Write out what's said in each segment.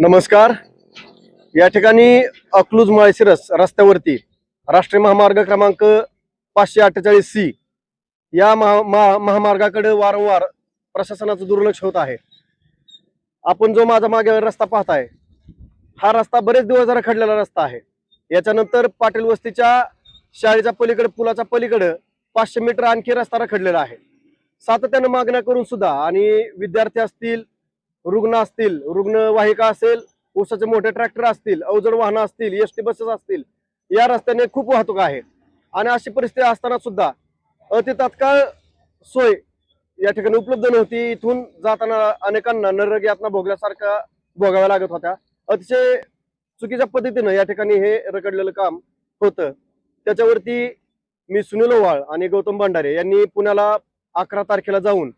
नमस्कार। या ठिकाणी अकलूज माळशिरस रस्त्यावरती राष्ट्रीय महामार्ग क्रमांक 548C या महामार्गाकडे वारंवार प्रशासनाचं दुर्लक्ष होत आहे। आपण जो माझा मागे रस्ता पाहताय हा रस्ता बरेच दिवस रखडलेला रस्ता आहे। याच्यानंतर पाटील वस्तीच्या शाळेच्या पलीकडे पुलाच्या पलीकडे 500 मीटर आणखी रस्ता रखडलेला आहे। सातत्याने मागण्या करून सुद्धा आणि विद्यार्थी असतील, रुग्ण असतील, रुग्णवाहिका असेल, ऊसाचे मोठे ट्रॅक्टर असतील, अवजड वाहनं असतील, एसटी बसेस असतील, या रस्त्याने खूप वाहतूक आहे। आणि अशी परिस्थिती असताना सुद्धा अति तात्काळ सोय या ठिकाणी उपलब्ध नव्हती। इथून जाताना अनेकांना नरक यातना भोगल्यासारखा भोगाव्या लागत होत्या। अतिशय चुकीच्या पद्धतीने या ठिकाणी हे रखडलेलं काम होतं। त्याच्यावरती मी सुनील ओवाळ आणि गौतम भंडारे यांनी पुण्याला 11 तारखेला जाऊन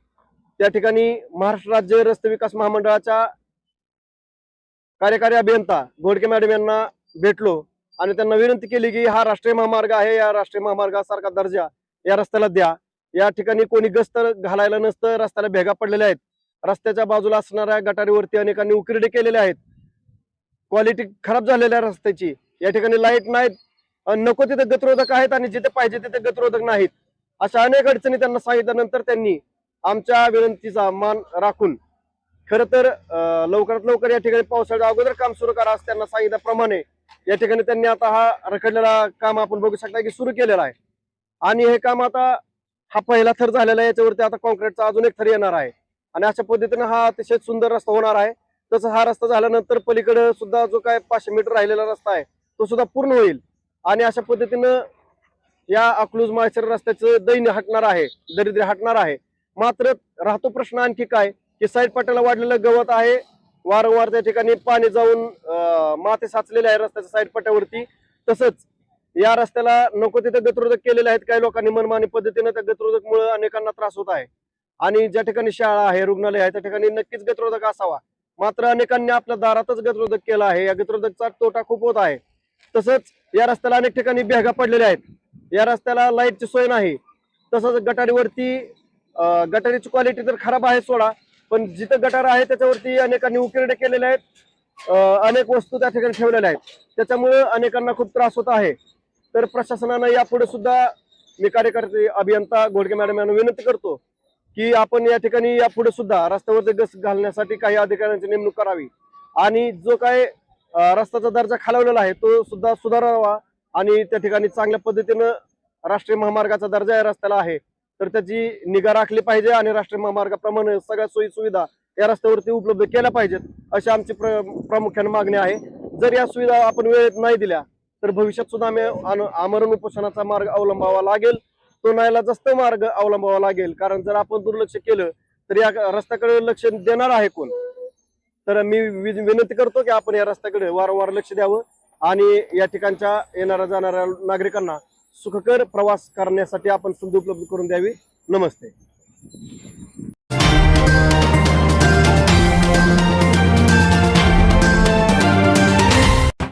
त्या ठिकाणी महाराष्ट्र राज्य रस्ते विकास महामंडळाच्या कार्यकारी अभियंता घोडके मॅडम यांना भेटलो आणि त्यांना विनंती केली की हा राष्ट्रीय महामार्ग आहे, या राष्ट्रीय महामार्गासारखा दर्जा या रस्त्याला द्या। या ठिकाणी कोणी गस्त घालायला नसतं, रस्त्याला भेगा पडलेल्या आहेत, रस्त्याच्या बाजूला असणाऱ्या गटारीवरती अनेकांनी उकिरडे केलेले आहेत, क्वालिटी खराब झालेल्या रस्त्याची। या ठिकाणी लाईट नाहीत, नको तिथे गतिरोधक आहेत आणि जिथे पाहिजे तिथे गतिरोधक नाहीत। अशा अनेक अडचणी त्यांना सांगितल्यानंतर त्यांनी आमच्या विनंतीचा मान राखून खरं तर लवकरात लवकर या ठिकाणी पावसाळ्याच्या अगोदर काम सुरू करा असं त्यांना सांगितल्याप्रमाणे या ठिकाणी त्यांनी आता हा रखडलेला काम आपण बघू शकता की सुरू केलेला आहे। आणि हे काम आता हा पहिला थर झालेला आहे, याच्यावरती आता कॉन्क्रीटचा अजून एक थर येणार आहे आणि अशा पद्धतीने हा अतिशय सुंदर रस्ता होणार आहे। तसं हा रस्ता झाल्यानंतर पलीकडे सुद्धा जो काय 500 मीटर राहिलेला रस्ता आहे तो सुद्धा पूर्ण होईल आणि अशा पद्धतीनं या अकलूज माळशिरस रस्त्याचं दैन्य हटणार आहे, दारिद्र्य हटणार आहे। मात्र राहतो प्रश्न आणखी काय की साईड पट्ट्याला वाढलेलं गवत आहे, वारंवार त्या ठिकाणी पाणी जाऊन माती साचलेले आहे रस्त्याच्या साईड पट्ट्यावरती। तसंच या रस्त्याला नको तिथे गतिरोधक केलेले आहेत काही लोकांनी मनमानी पद्धतीने। त्या गतिरोधकमुळे अनेकांना त्रास होत आहे आणि ज्या ठिकाणी शाळा आहे, रुग्णालय आहे त्या ठिकाणी नक्कीच गतिरोधक असावा, मात्र अनेकांनी आपल्या दारातच गतिरोधक केला आहे। या गतिरोधकचा तोटा खूप होत आहे। तसंच या रस्त्याला अनेक ठिकाणी भेगा पडलेल्या आहेत, या रस्त्याला लाईटची सोय नाही। तसंच गटारीवरती गटारीची क्वालिटी तर खराब आहे सोडा, पण जिथं गटार आहे त्याच्यावरती अनेकांनी उकिरडे केलेले आहेत, अनेक वस्तू त्या ठिकाणी ठेवलेल्या आहेत, त्याच्यामुळे अनेकांना खूप त्रास होत आहे। तर प्रशासनानं यापुढे सुद्धा मी कार्यकर्ते अभियंता घोडके मॅडम यांना विनंती करतो की आपण या ठिकाणी यापुढे सुद्धा रस्त्यावरती गस्त घालण्यासाठी काही अधिकाऱ्यांची नेमणूक करावी आणि जो काय रस्त्याचा दर्जा खालवलेला आहे तो सुद्धा सुधारावा आणि त्या ठिकाणी चांगल्या पद्धतीनं राष्ट्रीय महामार्गाचा दर्जा या रस्त्याला आहे तर त्याची निगा राखली पाहिजे आणि राष्ट्रीय महामार्गाप्रमाणे सगळ्या सोयी सुविधा या रस्त्यावरती उपलब्ध केल्या पाहिजेत अशी आमची प्रामुख्याने मागणी आहे। जर या सुविधा आपण वेळेत नाही दिल्या तर भविष्यात सुद्धा आम्ही आमरण उपोषणाचा मार्ग अवलंबावा लागेल, तो नाईलाजास्त मार्ग अवलंबावा लागेल। कारण जर आपण दुर्लक्ष केलं तर या रस्त्याकडे लक्ष देणार आहे कोण? तर मी विनंती करतो की आपण या रस्त्याकडे वारंवार लक्ष द्यावं आणि या ठिकाणच्या येणाऱ्या जाणाऱ्या नागरिकांना सुखकर प्रवास करण्यासाठी आपण संधी उपलब्ध करून द्यावी। नमस्ते।